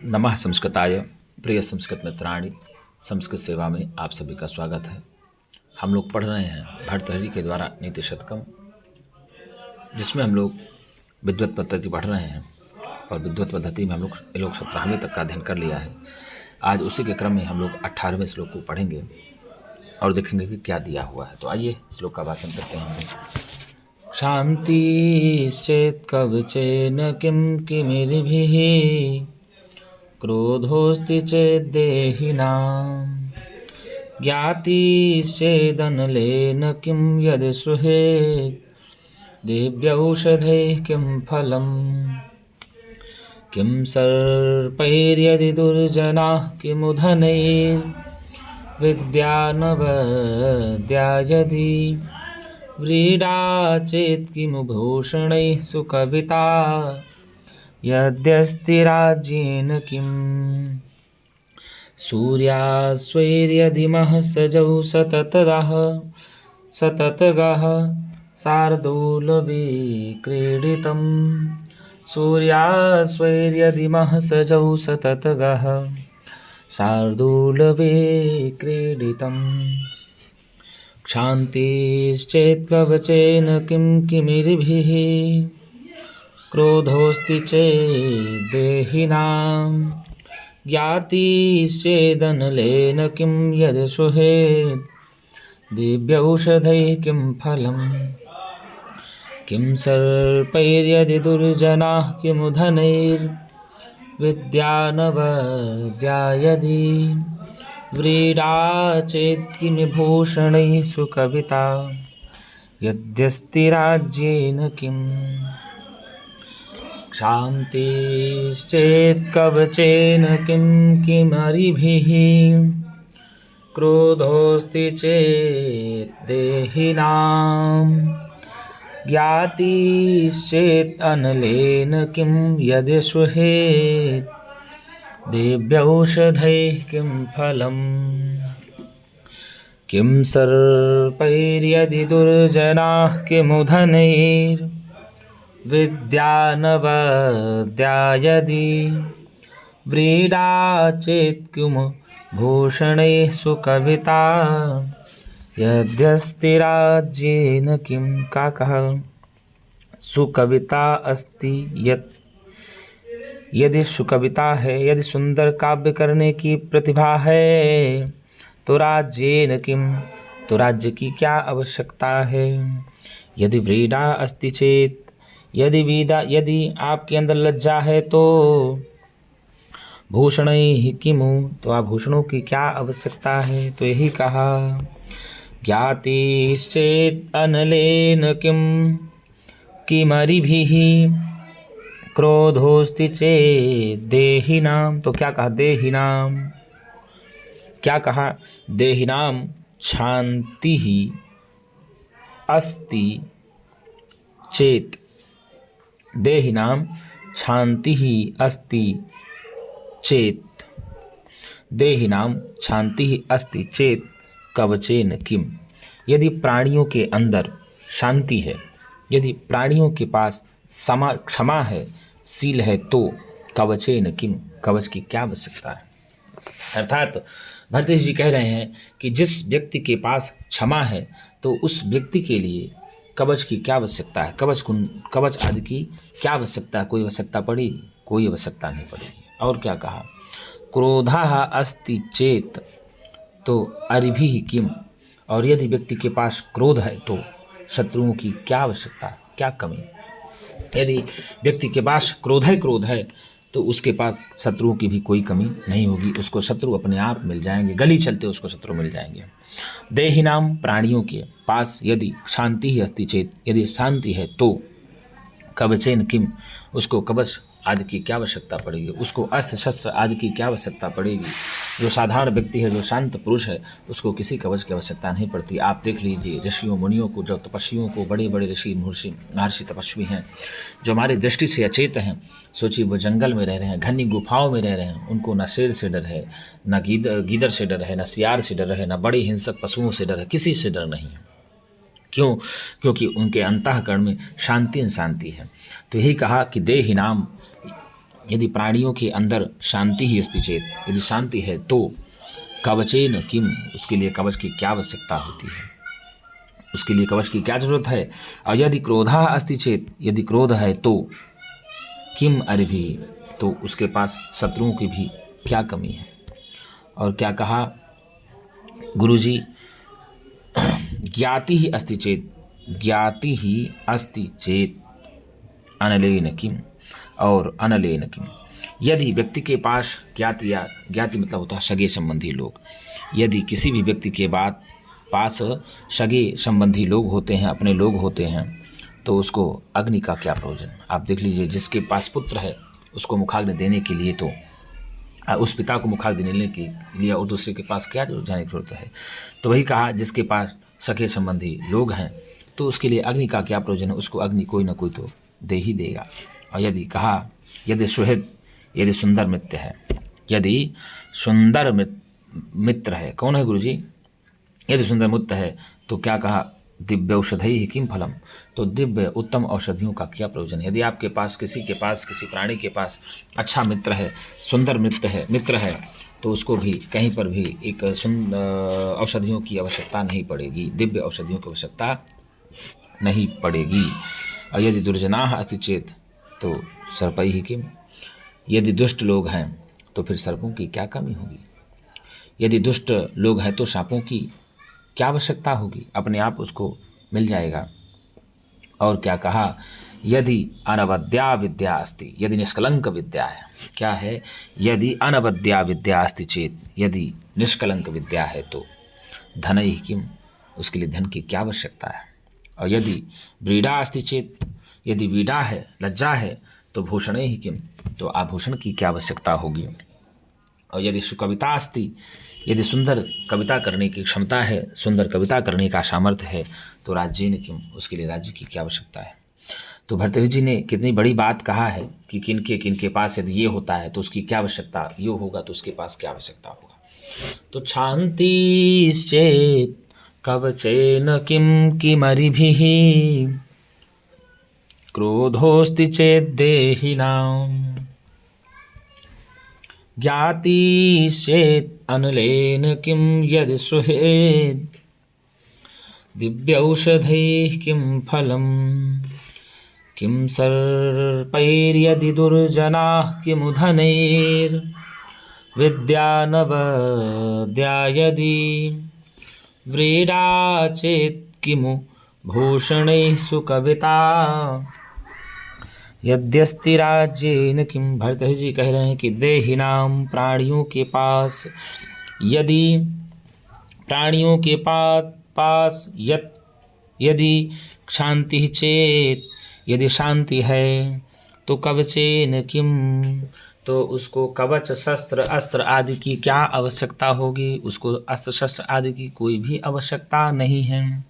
नमः संस्कृताय। प्रिय संस्कृत मित्राणि, संस्कृत सेवा में आप सभी का स्वागत है। हम लोग पढ़ रहे हैं भर्तृहरि के द्वारा नीति शतकम, जिसमें हम लोग विद्वत पद्धति पढ़ रहे हैं और विद्वत पद्धति में हम लोग 17वें तक का अध्ययन कर लिया है। आज उसी के क्रम में हम लोग 18वें श्लोक को पढ़ेंगे और देखेंगे कि क्या दिया हुआ है। तो आइए श्लोक का वाचन करते हैं। शान्तिश्चेत् कवचेन किं किमिर्भिः क्रोधोऽस्ति चेद्देहिनां ज्ञातिश्चेदनलेन किं यदि सुहेत् दिव्यौषधैः किं फलम् किं सर्पैर्यदि दुर्जनाः किमुधनैर्विद्या यदि व्रीडा चेत् किमु भूषणैः सुकविता यद्यस्ति राज्येन किम् सूर्यास्वैर्यदिमः सजौ सततगः शार्दूलविक्रीडितं सूर्यास्वैर्यदिमः सजौ सततगः शार्दूलविक्रीडितम् क्षान्तिश्चेत् कवचेन किं किमिर्भिः क्रोधोऽस्ति चेद्देहिनां ज्ञातिश्चेदनलेन किं यदि सुहेत् दिव्यौषधैः किं फलम् किं सर्पैर्यदि दुर्जनाः किमुधनैर्विद्या यदि व्रीडा चेत् किमभूषणैः सुकविता यद्यस्ति राज्येन किम् क्षान्तिश्चेत् कवचेन किं किमरिभिः क्रोधोऽस्ति चेत् देहिनां ज्ञातिश्चेत् अनलेन किं यदि सुहेत् दिव्यौषधैः किं फलम् किं सर्पैर्यदि दुर्जनाः किमुधनैर्विद्या यदि व्रीडा चेत् किमु भूषणैः सुकविता यद्यस्ति राज्येन किं का कहा सुकविता अस्ति यदि सुकविता है, यदि सुंदर काव्य करने की प्रतिभा है तो राज्येन किम, तो राज्य की क्या आवश्यकता है। यदि व्रीडा अस्ति चेत, यदि आपके अंदर लज्जा है तो भूषणैः किमु, तो आभूषणों की क्या आवश्यकता है। तो यही कहा ज्ञातिश्चेत् अनलेन किम किमरिभिः क्रोधोऽस्ति चेत् देहिनां, तो क्या कहा देहिनां, क्या कहा देहिनां शान्तिः अस्ति चेत्, देहिनां शान्तिः अस्ति चेत्, देहिनां शान्तिः अस्ति चेत् कवचेन किम, यदि प्राणियों के अंदर शांति है, यदि प्राणियों के पास क्षमा है, शील है, तो कवचेन किम, कवच की क्या आवश्यकता है। अर्थात भर्तृहरि जी कह रहे हैं कि जिस व्यक्ति के पास क्षमा है तो उस व्यक्ति के लिए कवच की क्या आवश्यकता है, कवच आदि की क्या आवश्यकता है। कोई आवश्यकता पड़ेगी? कोई आवश्यकता नहीं पड़ेगी। और क्या कहा क्रोधः अस्ति चेत तो अरिभिः किम, और यदि व्यक्ति के पास क्रोध है तो शत्रुओं की क्या आवश्यकता, क्या कमी। यदि व्यक्ति के पास क्रोध है तो उसके पास शत्रुओं की भी कोई कमी नहीं होगी, उसको शत्रु अपने आप मिल जाएंगे, गली चलते उसको शत्रु मिल जाएंगे। देहिनाम प्राणियों के पास यदि शांति ही अस्ति चेत, यदि शांति है तो कवचेन किम, उसको कवच आदि की क्या आवश्यकता पड़ेगी, उसको अस्त्र शस्त्र आदि की क्या आवश्यकता पड़ेगी। जो साधारण व्यक्ति है, जो शांत पुरुष है, उसको किसी कवच की आवश्यकता नहीं पड़ती। आप देख लीजिए ऋषियों मुनियों को, जो तपस्वियों को, बड़े बड़े ऋषि महर्षि तपस्वी हैं जो हमारी दृष्टि से अचेत हैं, सोचिए वो जंगल में रह रहे हैं, घनी गुफाओं में रह रहे हैं, उनको न शेर से डर है, न गीदड़ से डर है, न सियार से डर है, न बड़े हिंसक पशुओं से डर है, किसी से डर नहीं है। क्यों? क्योंकि उनके अंतःकरण में शांति है। तो यही कहा कि देहिनाम, यदि प्राणियों के अंदर शांति ही अस्ति चेत, यदि शांति है तो कवचेन किम, उसके लिए कवच की क्या आवश्यकता होती है, उसके लिए कवच की क्या जरूरत है। और यदि क्रोधा अस्ति चेत, यदि क्रोध है तो किम अरिभि, तो उसके पास शत्रुओं की भी क्या कमी है। और क्या कहा गुरुजी, ज्ञाति ही अस्ति चेत, ज्ञाति ही अस्ति चेत अनलेन किम, और अनलेन किम, यदि व्यक्ति के पास ज्ञाति, या ज्ञाति मतलब होता है सगे संबंधी लोग, यदि किसी भी व्यक्ति के पास सगे संबंधी लोग होते हैं, अपने लोग होते हैं, तो उसको अग्नि का क्या प्रयोजन। आप देख लीजिए, जिसके पास पुत्र है उसको मुखाग्नि देने के लिए, तो उस पिता को मुखाग्नि देने के लिए और दूसरे के पास क्या जाने की जरूरत है। तो वही कहा, जिसके पास सगे संबंधी लोग हैं तो उसके लिए अग्नि का क्या प्रयोजन है, उसको अग्नि कोई ना कोई तो दे ही देगा। और यदि कहा यदि सुहृद, यदि सुंदर मित्र है, यदि सुंदर मित्र है, कौन है गुरुजी, यदि सुंदर मित्र है तो क्या कहा, दिव्य औषधि किम फलम, तो दिव्य उत्तम औषधियों का क्या प्रयोजन है। यदि आपके पास किसी प्राणी के पास अच्छा मित्र है, सुंदर मित्र है तो उसको भी कहीं पर भी एक औषधियों की आवश्यकता नहीं पड़ेगी, दिव्य औषधियों की आवश्यकता नहीं पड़ेगी। और यदि दुर्जनाः अस्ति चेत, तो सर्पैः किम, यदि दुष्ट लोग हैं तो फिर सर्पों की क्या कमी होगी। यदि दुष्ट लोग हैं तो सांपों की क्या आवश्यकता होगी, अपने आप उसको मिल जाएगा। और क्या कहा, यदि अनवद्या विद्या अस्ति, यदि निष्कलंक विद्या है, क्या है, यदि अनवद्या विद्या अस्ति चेत, यदि निष्कलंक विद्या है तो धनैः किम, उसके लिए धन की क्या आवश्यकता है। और यदि व्रीडा अस्ति चेत, यदि वीडा है, लज्जा है, तो भूषणैः किम, तो आभूषण की क्या आवश्यकता होगी। और यदि सुकविता अस्ति, यदि सुंदर कविता करने की क्षमता है, सुंदर कविता करने का सामर्थ्य है, तो राज्येन किम, उसके लिए राज्य की क्या आवश्यकता है। तो भर्तृहरि जी ने कितनी बड़ी बात कहा है कि किनके पास यदि ये होता है तो उसकी क्या आवश्यकता, ये होगा तो उसके पास क्या आवश्यकता होगा। तो क्षान्तिश्चेत् कवचेन किम किमरिभिः, क्रोधोऽस्ति चेत् देहिनां, ज्ञातिश्चेत् अनलेन किं यदि सुहृद्, दिव्यौषधैः किं फलम्, किं सर्पैर्यदि दुर्जनाः किमु धनैर्विद्या नवद्या यदि, व्रीडा चेत् किमु भूषणैः सुकविता, यद्यस्ति राज्येन किम। भर्तृहरि जी कह रहे हैं कि देहिनाम, प्राणियों के पास, यदि प्राणियों के पास यदि शांति चेत, यदि शांति है तो कवचेन किम, तो उसको कवच शस्त्र अस्त्र आदि की क्या आवश्यकता होगी, उसको अस्त्र शस्त्र आदि की कोई भी आवश्यकता नहीं है।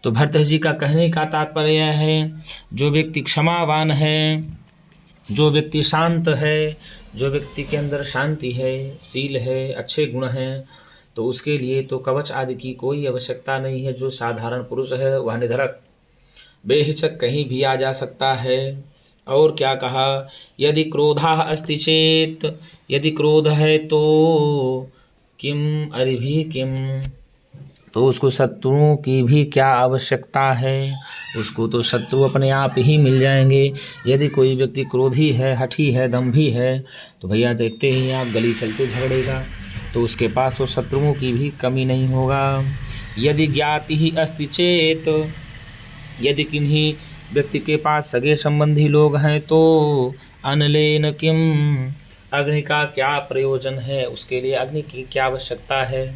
तो भर्तृहरि जी का कहने का तात्पर्य है, जो व्यक्ति क्षमावान है, जो व्यक्ति शांत है, जो व्यक्ति के अंदर शांति है, शील है, अच्छे गुण हैं, तो उसके लिए तो कवच आदि की कोई आवश्यकता नहीं है। जो साधारण पुरुष है वह निधड़क बेहिचक कहीं भी आ जा सकता है। और क्या कहा, यदि क्रोधा अस्ति चेत, यदि क्रोध है तो किम अरिभि किम, तो उसको शत्रुओं की भी क्या आवश्यकता है, उसको तो शत्रु अपने आप ही मिल जाएंगे। यदि कोई व्यक्ति क्रोधी है, हठी है, दंभी है, तो भैया देखते ही आप गली चलते झगड़ेगा, तो उसके पास तो शत्रुओं की भी कमी नहीं होगा। यदि ज्ञाति ही अस्ति चेत, यदि किन्हीं व्यक्ति के पास सगे संबंधी लोग हैं तो अनलेन किम, अग्नि का क्या प्रयोजन है, उसके लिए अग्नि की क्या आवश्यकता है।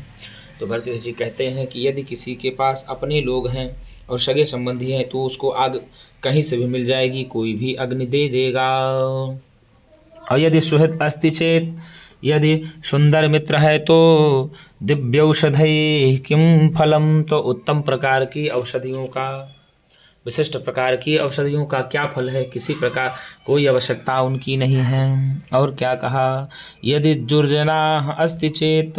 तो भर्तृहरि जी कहते हैं कि यदि किसी के पास अपने लोग हैं और सगे संबंधी हैं तो उसको आग कहीं से भी मिल जाएगी, कोई भी अग्नि दे देगा। और यदि सुहृद अस्ति चेत, यदि सुंदर मित्र है तो दिव्यौषधैः किम फलम, तो उत्तम प्रकार की औषधियों का, विशिष्ट प्रकार की औषधियों का क्या फल है, किसी प्रकार कोई आवश्यकता उनकी नहीं है। और क्या कहा, यदि दुर्जनाः अस्ति चेत,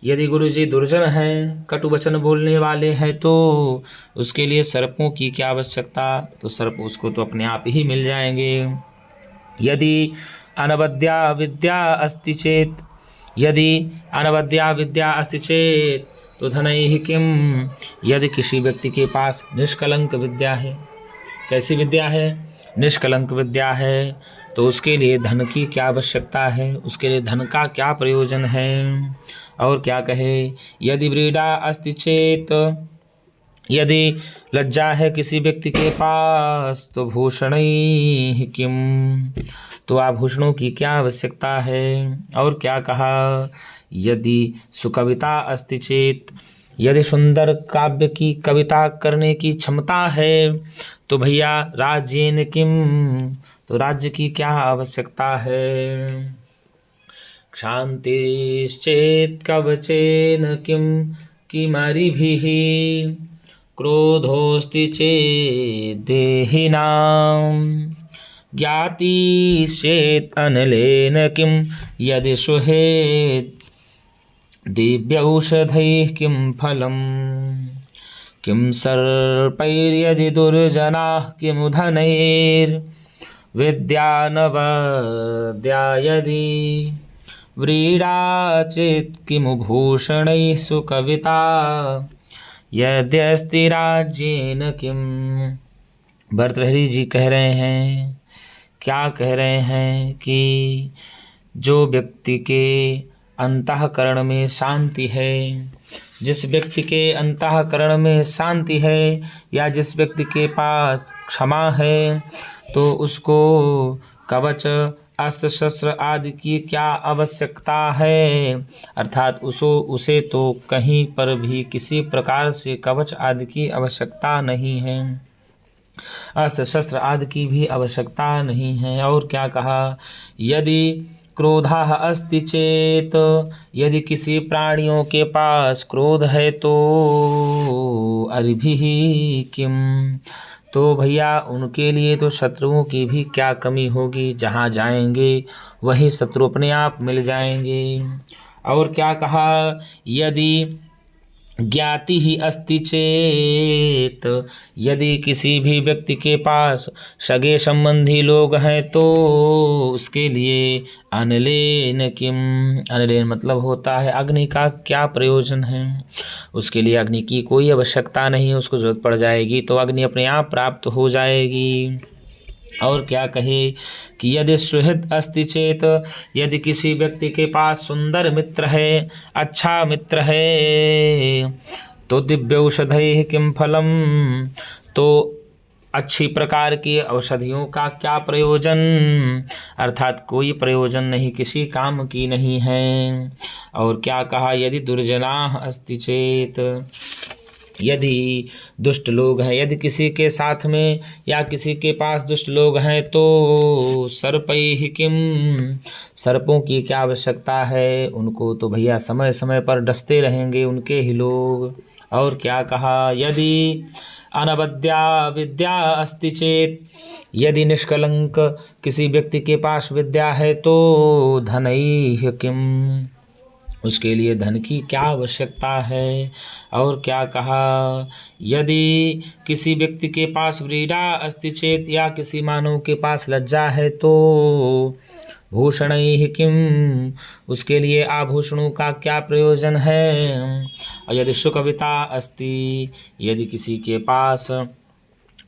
यदि गुरु जी दुर्जन हैं, कटु वचन बोलने वाले हैं, तो उसके लिए सर्पों की क्या आवश्यकता, तो सर्प उसको तो अपने आप ही मिल जाएंगे। यदि अनवद्या विद्या अस्ति चेत, यदि अनवद्या विद्या अस्ति चेत तो धनैः किम, यदि किसी व्यक्ति के पास निष्कलंक विद्या है, कैसी विद्या है, निष्कलंक विद्या है, तो उसके लिए धन की क्या आवश्यकता है, उसके लिए धन का क्या प्रयोजन है। और क्या कहे, यदि व्रीडा अस्ति चेत, यदि लज्जा है किसी व्यक्ति के पास तो भूषणैः किम, तो आभूषणों की क्या आवश्यकता है। और क्या कहा, यदि सुकविता अस्ति चेत, यदि सुंदर काव्य की कविता करने की क्षमता है तो भैया राज्येन किम, तो राज्य की क्या आवश्यकता है। क्षान्तिश्चेत् कवचेन किम किमरिभिः, क्रोधोऽस्ति चेत् देहिनां, ज्ञातिश्चेत् अनलेन किम, यदि सुहेत् दिव्यौषधैः किं फलम्, किं सर्पैर्यदि दुर्जनाः किमु धनैर्विद्या नवद्या यदि, व्रीडा चेत् किमु भूषणैः सुकविता, यद्यस्ति राज्येन किम। भर्तृहरि जी कह रहे हैं, क्या कह रहे हैं कि जो व्यक्ति के अंतःकरण में शांति है, जिस व्यक्ति के अंतःकरण में शांति है या जिस व्यक्ति के पास क्षमा है तो उसको कवच अस्त्र शस्त्र आदि की क्या आवश्यकता है, अर्थात उसे तो कहीं पर भी किसी प्रकार से कवच आदि की आवश्यकता नहीं है, अस्त्र शस्त्र आदि की भी आवश्यकता नहीं है। और क्या कहा, यदि क्रोधा अस्ति चेत, यदि किसी प्राणियों के पास क्रोध है तो अरिभिः किम, तो भैया उनके लिए तो शत्रुओं की भी क्या कमी होगी, जहाँ जाएंगे वहीं शत्रु अपने आप मिल जाएंगे। और क्या कहा, यदि ज्ञाति ही अस्ति चेत, यदि किसी भी व्यक्ति के पास सगे संबंधी लोग हैं तो उसके लिए अनलेन किम, अनलेन मतलब होता है अग्नि का क्या प्रयोजन है, उसके लिए अग्नि की कोई आवश्यकता नहीं है, उसको जरूरत पड़ जाएगी तो अग्नि अपने आप प्राप्त हो जाएगी। और क्या कहे कि यदि सुहृद अस्ति चेत, यदि किसी व्यक्ति के पास सुंदर मित्र है, अच्छा मित्र है तो दिव्य औषधैः किम फलम, तो अच्छी प्रकार की औषधियों का क्या प्रयोजन, अर्थात कोई प्रयोजन नहीं, किसी काम की नहीं है। और क्या कहा, यदि दुर्जनाः अस्ति चेत, यदि दुष्ट लोग हैं, यदि किसी के साथ में या किसी के पास दुष्ट लोग हैं तो सर्पैः किम, सर्पों की क्या आवश्यकता है, उनको तो भैया समय समय पर डसते रहेंगे उनके ही लोग। और क्या कहा, यदि अनवद्या विद्या अस्ति चेत, यदि निष्कलंक किसी व्यक्ति के पास विद्या है तो धनैः किम, उसके लिए धन की क्या आवश्यकता है। और क्या कहा, यदि किसी व्यक्ति के पास व्रीडा अस्ति चेत, या किसी मानव के पास लज्जा है तो भूषणैः किम, उसके लिए आभूषणों का क्या प्रयोजन है। और यदि सुकविता अस्ति, यदि किसी के पास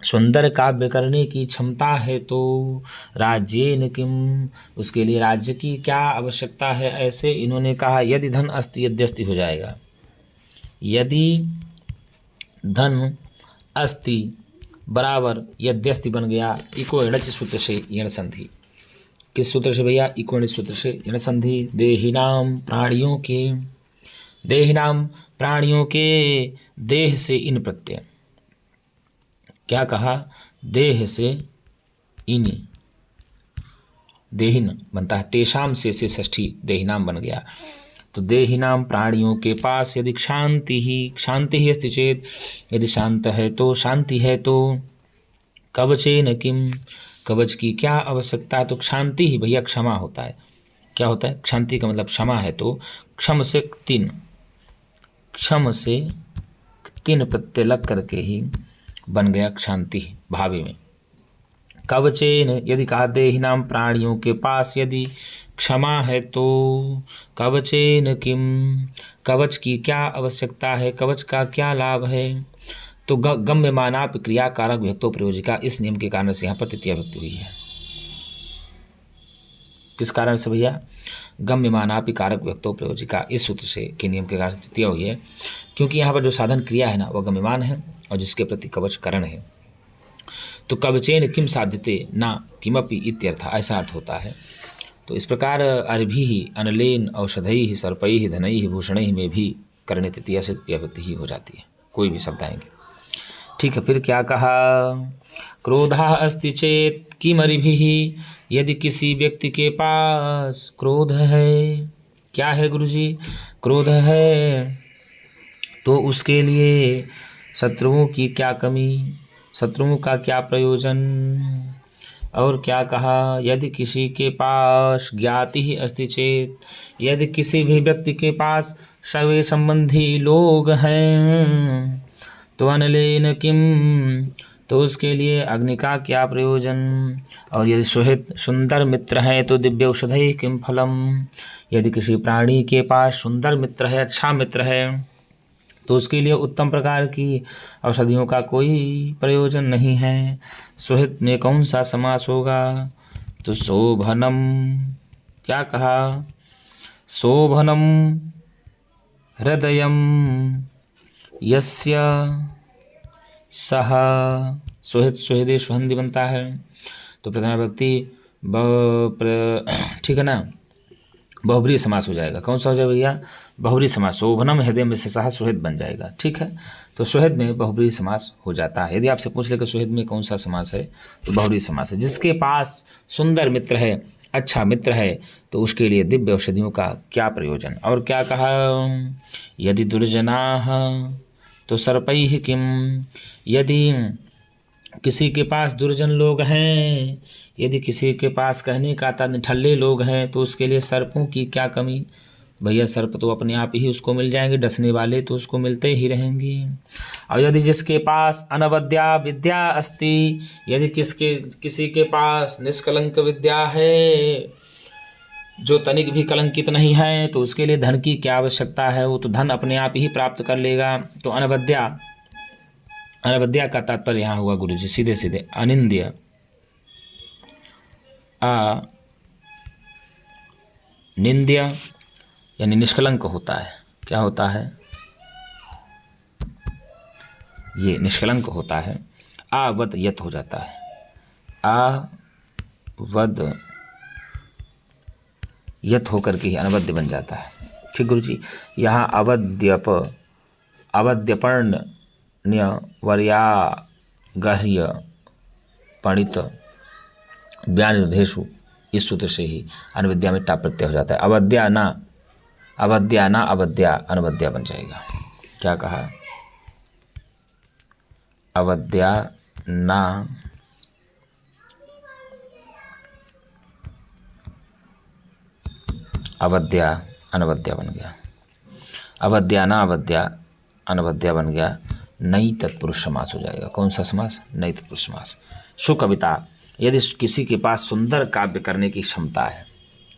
सुंदर काव्य करने की क्षमता है तो राज्येन किम, उसके लिए राज्य की क्या आवश्यकता है। ऐसे इन्होंने कहा, यदि धन अस्ति यद्यस्ति हो जाएगा, यदि धन अस्ति बराबर यद्यस्ति बन गया, इको एणच सूत्र से यण संधि, किस सूत्र से भैया, इको एणच सूत्र से यण संधि। देहिनाम प्राणियों के, देहिनाम प्राणियों के देह से इन प्रत्यय, क्या कहा, देह से इनि, देहिन बनता है, तेषाम से षष्ठी देहिनाम बन गया, तो देहिनाम प्राणियों के पास यदि क्षांति ही अस्ति चेत, यदि शांत है तो, शांति है तो कवचेन किम, कवच की क्या आवश्यकता, तो क्षांति ही भैया क्षमा होता है, क्या होता है, क्षांति का मतलब क्षमा है, तो क्षम से तीन, क्षम से तीन प्रत्यय लग करके ही बन गया क्षांति भावी में। कवचेन यदि कहा देहिनाम प्राणियों के पास यदि क्षमा है तो कवचेन किम, कवच की क्या आवश्यकता है, कवच का क्या लाभ है। तो गम्यमानाप क्रिया कारक विभक्तो प्रयोजिका, इस नियम के कारण से यहाँ पर तृतीया विभक्ति हुई है। किस कारण से भैया? गम्यमानापि कारक विभक्तो प्रयोजिका, इस सूत्र से के नियम के कारण से तृतीया हुई है, क्योंकि यहाँ पर जो साधन क्रिया है ना वह गम्यमान है और जिसके प्रति कवच करण है। तो कवचेन किम साध्यते ना किमपि इत्यर्थ, ऐसा अर्थ होता है। तो इस प्रकार अर्भिः अनलेन औषधैः सर्पैः धनैः भूषणैः में भी करने तृतीया से तृतीया विभक्ति ही हो जाती है, कोई भी शब्द आएंगे। ठीक है, फिर क्या कहा? क्रोधा अस्ति चेत किमर्भिः, यदि किसी व्यक्ति के पास क्रोध है, क्या है गुरुजी? क्रोध है, तो उसके लिए शत्रुओं की क्या कमी, शत्रुओं का क्या प्रयोजन। और क्या कहा? यदि किसी के पास ज्ञाति ही अस्ति चेत, यदि किसी भी व्यक्ति के पास सगे संबंधी लोग हैं तो अनलेन किम, तो उसके लिए अग्नि का क्या प्रयोजन। और यदि सुहित सुंदर मित्र हैं तो दिव्य औषधि किम फलम, यदि किसी प्राणी के पास सुंदर मित्र है, अच्छा मित्र है, तो उसके लिए उत्तम प्रकार की औषधियों का कोई प्रयोजन नहीं है। सुहित में कौन सा समास होगा? तो शोभनम, क्या कहा? शोभनम हृदयम यस्य सह, सुहित सुहृदय सुहंदी बनता है। तो प्रथमा व्यक्ति ठीक है ना, बहुब्रीहि समास हो जाएगा। कौन सा हो जाएगा भैया? बहुब्रीहि समास। शोभनम हृदय में से सह सुहृद बन जाएगा। ठीक है, तो सुहृद में बहुब्रीहि समास हो जाता है। यदि आपसे पूछ ले कि सुहृद में कौन सा समास है, तो बहुब्रीहि समास है। जिसके पास सुंदर मित्र है, अच्छा मित्र है, तो उसके लिए दिव्य औषधियों का क्या प्रयोजन। और क्या कहा? यदि दुर्जनाः तो सर्पैः किम, यदि किसी के पास दुर्जन लोग हैं, यदि किसी के पास कहने का निठल्ले लोग हैं, तो उसके लिए सर्पों की क्या कमी। भैया सर्प तो अपने आप ही उसको मिल जाएंगे, डसने वाले तो उसको मिलते ही रहेंगे। और यदि जिसके पास अनवद्या विद्या अस्ति, यदि किसी के पास निष्कलंक विद्या है, जो तनिक भी कलंकित नहीं है, तो उसके लिए धन की क्या आवश्यकता है, वो तो धन अपने आप ही प्राप्त कर लेगा। तो अनवद्या, अनवद्या का तात्पर्य यहाँ हुआ गुरुजी सीधे सीधे अनिंद्य, निंद्य यानी निष्कलंक होता है। क्या होता है? ये निष्कलंक होता है। आवद यत हो जाता है, आवद यत होकर के ही अनवद्य बन जाता है। ठीक गुरुजी, यहाँ अवद्यप, अवद्यपर्ण्य वर्यागह्य पणित व्यानिर्धेषु, इस सूत्र से ही अनविद्या में टाप प्रत्यय हो जाता है। अवद्या ना अवद्या अनवद्या बन जाएगा। क्या कहा? अवद्या ना अवद्या अनवद्या बन गया। अवद्या ना अवद्या अनवद्या बन गया। नई तत्पुरुष समास हो जाएगा। कौन सा समास? नई तत्पुरुष समास। सुकविता, यदि किसी के पास सुंदर काव्य करने की क्षमता है।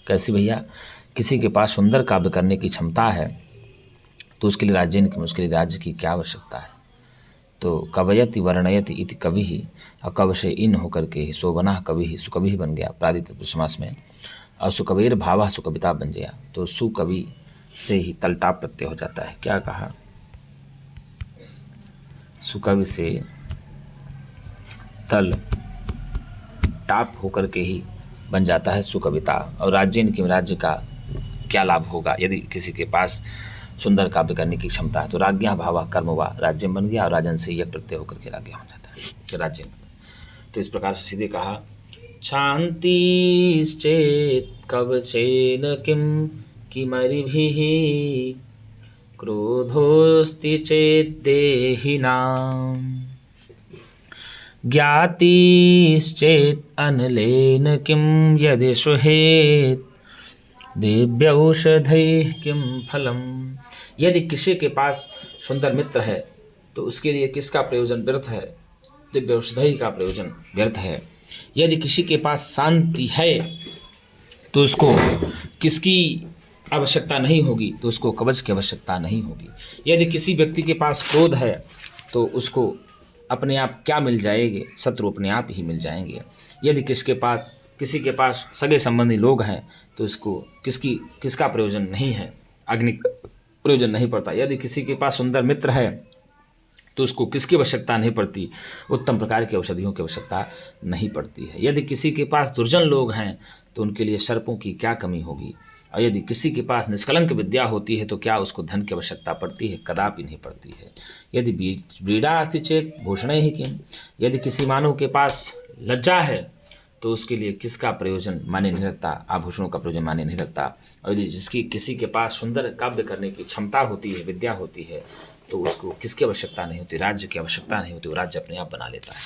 कैसी भैया? किसी के पास सुंदर काव्य करने की क्षमता है, तो उसके लिए राज्य की, उसके लिए राज्य की क्या आवश्यकता है। तो कवयति वर्णयति इति कवि ही, और कव से इन होकर के शोभना कवि ही सुकवि बन गया प्रादि तत्पुरुष समास में। और सुकवीर भाव सुकविता बन गया, तो सुकवि से ही तलटाप प्रत्यय हो जाता है। क्या कहा? सुकवि से तल टाप होकर के ही बन जाता है सुकविता। और राज्य की, राज्य का क्या लाभ होगा यदि किसी के पास सुंदर काव्य करने की क्षमता है। तो राज्ञा भावा कर्म हुआ, राज्य बन गया, और राजन से यज्ञ प्रत्यय होकर के राज्ञा हो जाता है राज्य। तो इस प्रकार से सीधे कहा, शांतिश्चेत् कवचेन किं किमर्भिः, क्रोधोऽस्ति चेत् देहिनाम्, ज्ञातिश्चेत् अनलेन किं यदि सुहेत्, दिव्यौषधैः किं फलम्। यदि किसी के पास सुंदर मित्र है, तो उसके लिए किसका प्रयोजन व्यर्थ है? दिव्य औषधि का प्रयोजन व्यर्थ है। यदि किसी के पास शांति है तो उसको किसकी आवश्यकता नहीं होगी, तो उसको कवच की आवश्यकता नहीं होगी। यदि किसी व्यक्ति के पास क्रोध है तो उसको अपने आप क्या मिल जाएंगे, शत्रु अपने आप ही मिल जाएंगे। यदि किसी के पास सगे संबंधी लोग हैं तो उसको किसका प्रयोजन नहीं है, अग्नि प्रयोजन नहीं पड़ता। यदि किसी के पास सुंदर मित्र है तो उसको किसकी आवश्यकता नहीं पड़ती, उत्तम प्रकार की औषधियों की आवश्यकता नहीं पड़ती है। यदि किसी के पास दुर्जन लोग हैं तो उनके लिए सर्पों की क्या कमी होगी। और यदि किसी के पास निष्कलंक विद्या होती है तो क्या उसको धन की आवश्यकता पड़ती है, कदापि नहीं पड़ती है। यदि व्रीड़ा अस्ति चेत भूषणे ही किम, यदि किसी मानव के पास लज्जा है तो उसके लिए किसका प्रयोजन माने नहीं रखता, आभूषणों का प्रयोजन माने नहीं रखता। और यदि किसी के पास सुंदर काव्य करने की क्षमता होती है, विद्या होती है, तो उसको किसकी आवश्यकता नहीं होती, राज्य की आवश्यकता नहीं होती, वो राज्य अपने आप बना लेता है।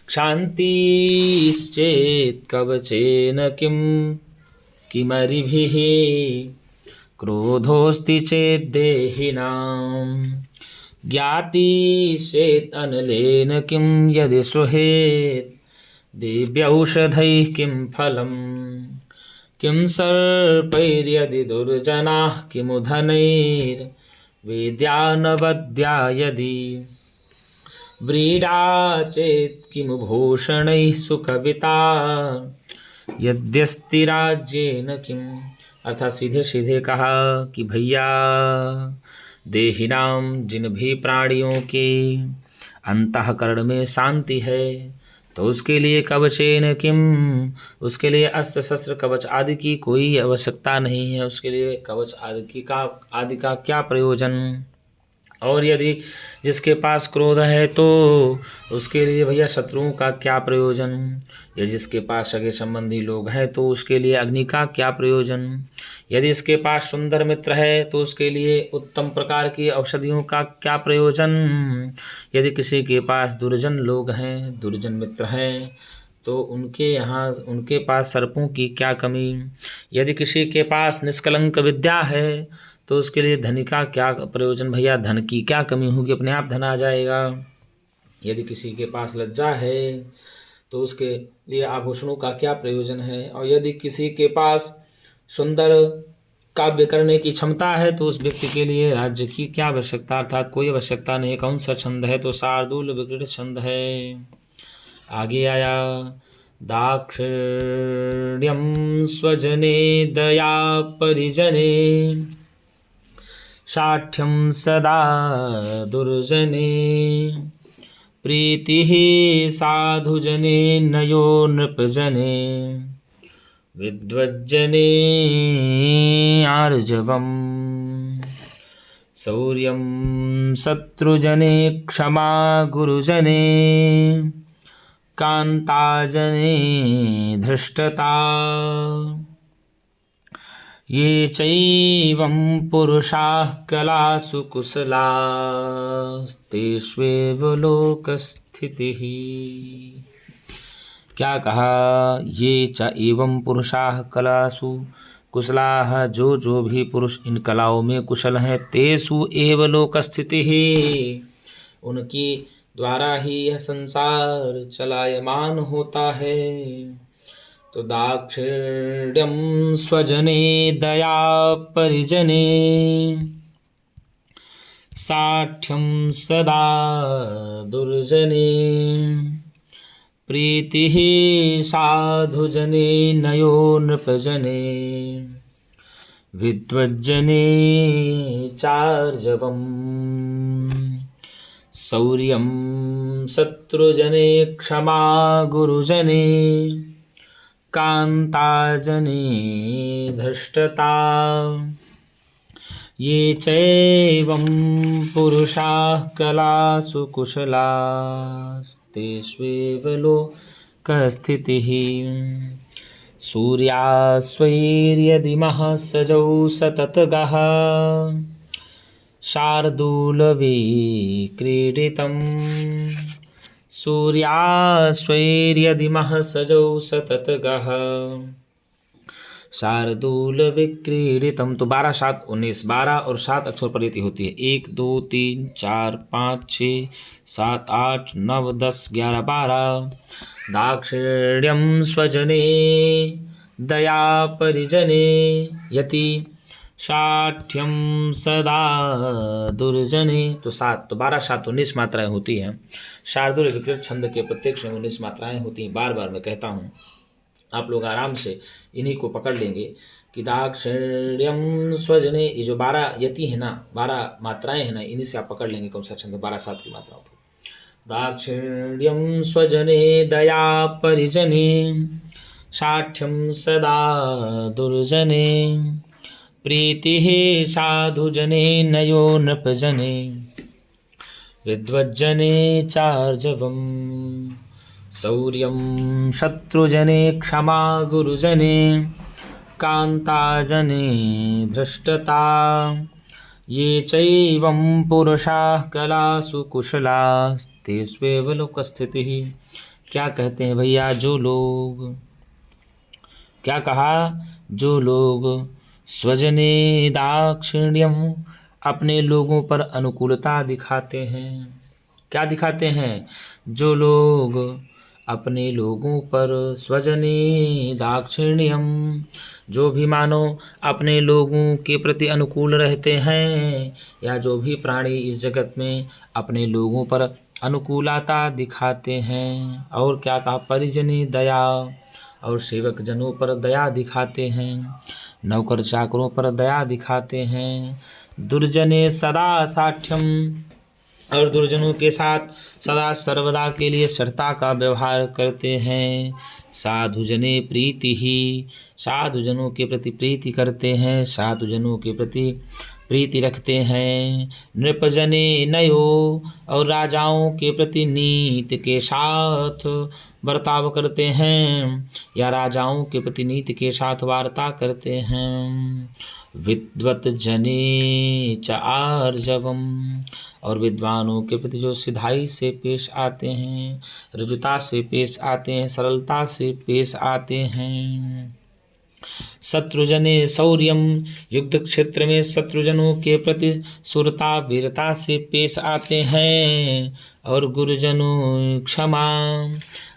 क्षान्तिश्चेत् कवचेन किमरिभिः क्रोधोऽस्ति चेत् देहिनां ज्ञातिश्चेत् अनलेन किं यदि सुहेत् दिव्यौषधैः किं फलम् किं सर्पैर्यदि दुर्जनाः किमु धनैर्वेद्या न वद्या यदि व्रीडा चेत् किमु भूषणैः सुकविता यद्यस्ति राज्येन किम्। अर्थात सीधे सीधे कहा कि भैया देहिनाम, जिन भी प्राणियों के अंतःकरण में शांति है तो उसके लिए कवचेन किम, उसके लिए अस्त्र शस्त्र कवच आदि की कोई आवश्यकता नहीं है, उसके लिए कवच आदि का क्या प्रयोजन। और यदि जिसके पास क्रोध है तो उसके लिए भैया शत्रुओं का क्या प्रयोजन, या जिसके पास सगे संबंधी लोग हैं तो उसके लिए अग्नि का क्या प्रयोजन। यदि इसके पास सुंदर मित्र है तो उसके लिए उत्तम प्रकार की औषधियों का क्या प्रयोजन। यदि किसी के पास दुर्जन लोग हैं, दुर्जन मित्र हैं, तो उनके पास सर्पों की क्या कमी। यदि किसी के पास निष्कलंक विद्या है तो उसके लिए धन का क्या प्रयोजन, भैया धन की क्या कमी होगी, अपने आप धन आ जाएगा। यदि किसी के पास लज्जा है तो उसके लिए आभूषणों का क्या प्रयोजन है। और यदि किसी के पास सुंदर काव्य करने की क्षमता है तो उस व्यक्ति के लिए राज्य की क्या आवश्यकता, अर्थात कोई आवश्यकता नहीं। कौन सा छंद है, तो शार्दूल विकृत छंद है। आगे आया दाक्षिण्यम स्वजने दया परिजने शाठ्यं सदा दुर्जने प्रीतिः साधुजने नयो नृपजने विद्वज्जने आर्जवम् शौर्यं शत्रुजने क्षमा गुरुजने कान्ताजने धृष्टता ये चैवं पुरुषाः कलासु कुशलास्तेष्वेव लोकस्थितिः। क्या कहा, ये च एवं पुरुषाः कलासु कुशलाः, जो भी पुरुष इन कलाओं में कुशल हैं, तेषु एव लोकस्थितिः, उनकी द्वारा ही यह संसार चलायमान होता है। तो दाक्षिण्यम स्वजने दया परिजने साठ्यं सदा दुर्जने प्रीतिः साधुजने नयो नृपजने विद्वज्जने चार्जवम् शौर्यं शत्रुजने क्षमा गुरुजने कान्ताजने धृष्टता ये चैवं पुरुषाः कलासु कुशलास्तेष्वेव लोकस्थितिः। सूर्यास्वैर्यदि महसजौ सततगः शार्दूलविक्रीडितम् सूर्यास्वैर्यदि महसजौ सततगः शार्दूलविक्रीडितम्। तो 12, 7, 19, 12 और 7 अक्षर पर रीति होती है। 1, 2, 3, 4, 5, 6, 7, 8, 9, 10, 11, 12। दाक्षिण्यं स्वजने दया परिजने यति शाठ्यम सदा दुर्जने। तो 7 तो 12 7 19 मात्राएं होती हैं। शार्दूल विकृत छंद के प्रत्येक में 19 मात्राएं होती हैं। बार बार मैं कहता हूँ, आप लोग आराम से इन्हीं को पकड़ लेंगे कि दाक्षिण्यम स्वजने, ये जो 12 यति है ना, 12 मात्राएं हैं ना, इन्हीं से आप पकड़ लेंगे कौन सा छंद 12 7 की मात्राओं को। दाक्षिण्यम स्वजने दया परिजने शाठ्यम सदा दुर्जने प्रीतिः साधुजने नयो नृपजने विद्वज्जने चार्जवम् शौर्यं शत्रुजने क्षमा गुरुजने कान्ताजने धृष्टता ये चैवं पुरुषाः कलासु कुशलास्तेष्वेव लोकस्थितिः। क्या कहते हैं भैया, जो लोग, क्या कहा, जो लोग स्वजने दाक्षिण्यम, अपने लोगों पर अनुकूलता दिखाते हैं। क्या दिखाते हैं? जो लोग अपने लोगों पर स्वजने दाक्षिण्यम, जो भी मानो अपने लोगों के प्रति अनुकूल रहते हैं, या जो भी प्राणी इस जगत में अपने लोगों पर अनुकूलता दिखाते हैं। और क्या कहा, परिजने दया, और सेवक जनों पर दया दिखाते हैं, नौकर चाकरों पर दया दिखाते हैं। दुर्जने सदा साठ्यम, और दुर्जनों के साथ सदा सर्वदा के लिए सरता का व्यवहार करते हैं। साधुजने प्रीति ही, साधुजनों के प्रति प्रीति करते हैं, साधुजनों के प्रति प्रीति रखते हैं। नृपजने नयो, और राजाओं के प्रति नीति के साथ बर्ताव करते हैं, या राजाओं के प्रति नीति के साथ वार्ता करते हैं। विद्वत जने च आर्जवम, और विद्वानों के प्रति जो सिधाई से पेश आते हैं, रजुता से पेश आते हैं, सरलता से पेश आते हैं। शत्रुजने शौर्यम, युद्ध क्षेत्र में शत्रुजनों के प्रति सुरता वीरता से पेश आते हैं। और गुरुजनों क्षमा,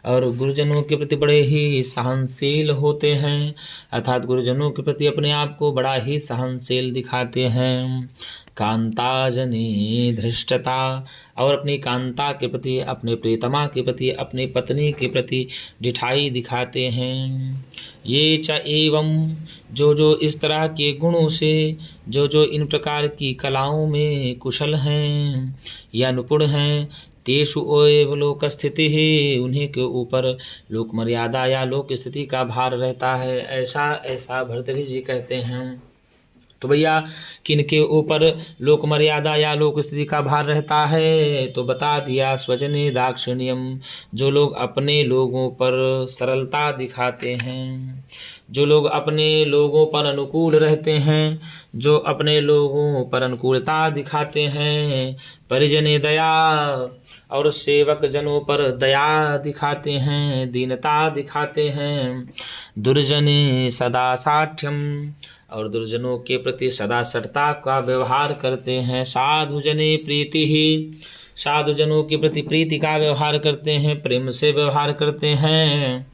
और गुरुजनों के प्रति बड़े ही सहनशील होते हैं, अर्थात गुरुजनों के प्रति अपने आप को बड़ा ही सहनशील दिखाते हैं। कांता जने धृष्टता, और अपनी कांता के प्रति, अपने प्रियतमा के प्रति, अपनी पत्नी के प्रति डिठाई दिखाते हैं। ये च एवं, जो इस तरह के गुणों से, जो इन प्रकार की कलाओं में कुशल हैं या निपुण हैं, तेषु एव लोक स्थिति है, उन्हीं के ऊपर लोक मर्यादा या लोक स्थिति का भार रहता है। ऐसा भर्तृहरि जी कहते हैं। तो भैया किनके ऊपर लोक मर्यादा या लोक स्थिति का भार रहता है? तो बता दिया, स्वजने दाक्षिण्यम, जो लोग अपने लोगों पर सरलता दिखाते हैं, जो लोग अपने लोगों पर अनुकूल रहते हैं, जो अपने लोगों पर अनुकूलता दिखाते हैं। परिजने दया, और सेवक जनों पर दया दिखाते हैं, दीनता दिखाते हैं। दुर्जने सदा साठ्यम, और दुर्जनों के प्रति सदा सटता का व्यवहार करते हैं। साधुजने प्रीति ही, साधुजनों के प्रति प्रीति का व्यवहार करते हैं, प्रेम से व्यवहार करते हैं।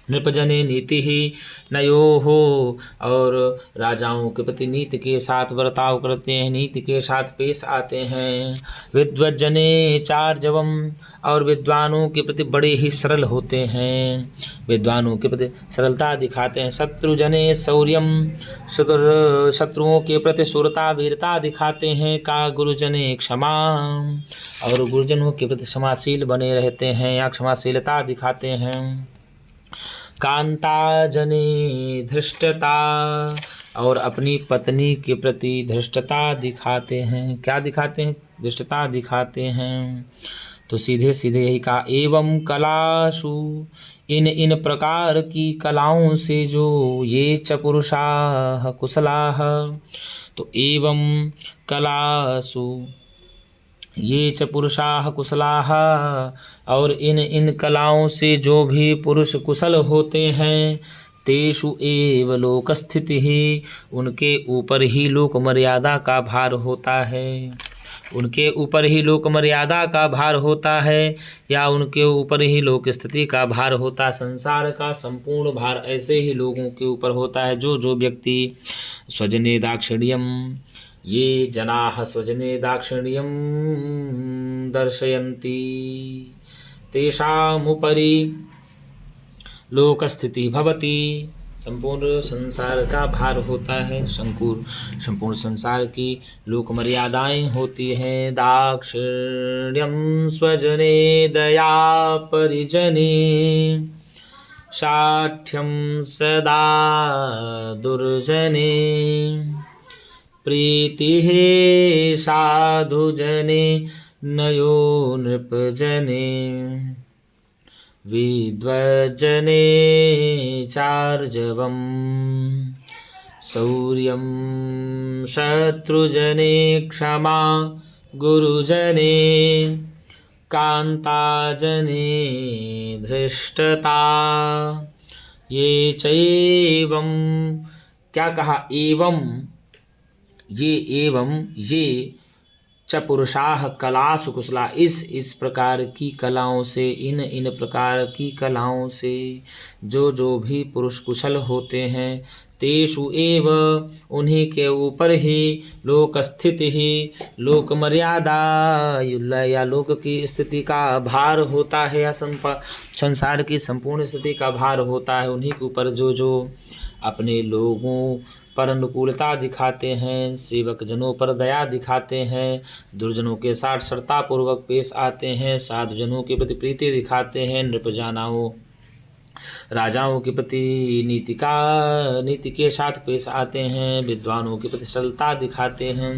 नृपजने नीति ही नयो हो, और राजाओं के प्रति नीति के साथ बर्ताव करते हैं, नीति के साथ पेश आते हैं। विद्वज्जने चार्जवम, और विद्वानों के प्रति बड़े ही सरल होते हैं, विद्वानों के प्रति सरलता दिखाते हैं। शत्रुजने शौर्यम, शत्रुओं के प्रति शूरता वीरता दिखाते हैं। का गुरुजने क्षमा, और गुरुजनों के प्रति क्षमाशील बने रहते हैं या क्षमाशीलता दिखाते हैं। कांता जने धृष्टता, और अपनी पत्नी के प्रति धृष्टता दिखाते हैं। क्या दिखाते हैं? धृष्टता दिखाते हैं। तो सीधे सीधे यही कहा, एवं कलासु, इन प्रकार की कलाओं से जो ये च पुरुषाः कुशलाः, तो एवं कलासु ये च पुरुषाः कुशलाः, और इन कलाओं से जो भी पुरुष कुशल होते हैं, तेषु एव लोक स्थिति ही, उनके ऊपर ही लोक मर्यादा का भार होता है। उनके ऊपर ही लोक मर्यादा का भार होता है या उनके ऊपर ही लोक स्थिति का भार होता है। संसार का संपूर्ण भार ऐसे ही लोगों के ऊपर होता है जो व्यक्ति स्वजने दाक्षिण्यम, ये जनाः स्वजने दाक्षिण्यम दर्शयन्ति तेषामुपरि लोकस्थिति भवति। संपूर्ण संसार का भार होता है, संपूर्ण संसार की लोक मर्यादाएं होती हैं। दाक्षिण्यम स्वजने दया परिजने शाठ्यम सदा दुर्जने प्रीतिः साधुजने नयो नृपजने विद्वज्जने चार्जवम् शौर्यं शत्रुजने क्षमा गुरुजने कान्ताजने धृष्टता। ये चैवं, क्या कहा, एवं ये च पुरुषाः कलासु कुशला, इस प्रकार की कलाओं से, इन प्रकार की कलाओं से जो भी पुरुष कुशल होते हैं, तेषु एव, उन्हीं के ऊपर ही लोक स्थिति ही, लोक मर्यादा या लोक की स्थिति का भार होता है या संसार की संपूर्ण स्थिति का भार होता है। उन्हीं के ऊपर जो अपने लोगों पर अनुकूलता दिखाते हैं, सेवक जनों पर दया दिखाते हैं, दुर्जनों के साथ सरलतापूर्वक पेश आते हैं, साधुजनों के प्रति प्रीति दिखाते हैं, नृपजानाओं राजाओं के प्रति नीति के साथ पेश आते हैं, विद्वानों के प्रति सरलता दिखाते हैं,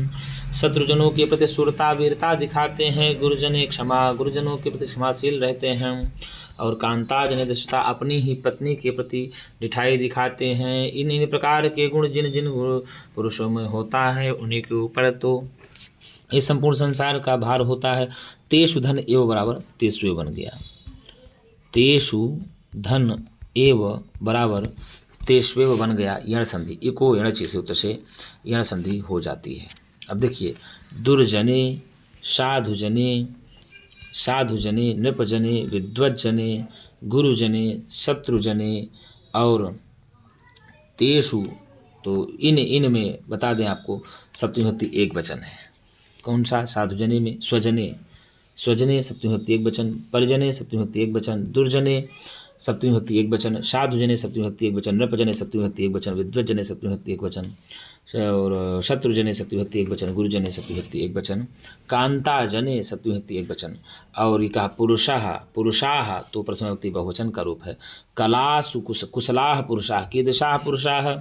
शत्रुजनों के प्रति शूरता वीरता दिखाते हैं, गुरुजनों के प्रति क्षमाशील रहते हैं, और कांताजन दृष्टता, अपनी ही पत्नी के प्रति निठाई दिखाते हैं। इन प्रकार के गुण जिन पुरुषों में होता है, उन्हीं के ऊपर तो इस संपूर्ण संसार का भार होता है। तेषु धन एव बराबर तेषु एव बन गया, तेषु धन एव बराबर तेषु बन गया। यण संधि, इको यण ची से उत्तर से यण संधि हो जाती है। अब देखिए, दुर्जने साधुजने नृपजने विद्वज्जने गुरुजने शत्रुजने और तेषु, तो इन में बता दें आपको सप्तमी विभक्ति एक वचन है। कौन सा? साधुजने में स्वजने सप्तमी विभक्ति एक वचन, परिजने सप्तमी विभक्ति एक वचन, दुर्जने सप्तमी विभक्ति एक वचन, साधुजने सप्तमी विभक्ति एक वचन, नृपजने सप्तमी विभक्ति एक वचन, विद्वज्जने सप्तमी विभक्ति एक वचन, और शत्रुजने सप्तमी विभक्ति एक वचन, गुरुजने सप्तमी विभक्ति एक वचन, कांताजने सप्तमी विभक्ति एक वचन। और ये कहा पुरुषाः तो प्रथम विभक्ति बहुवचन का रूप है। कलासु कुशलाः पुरुषाः, कीदृशाः पुरुषाः,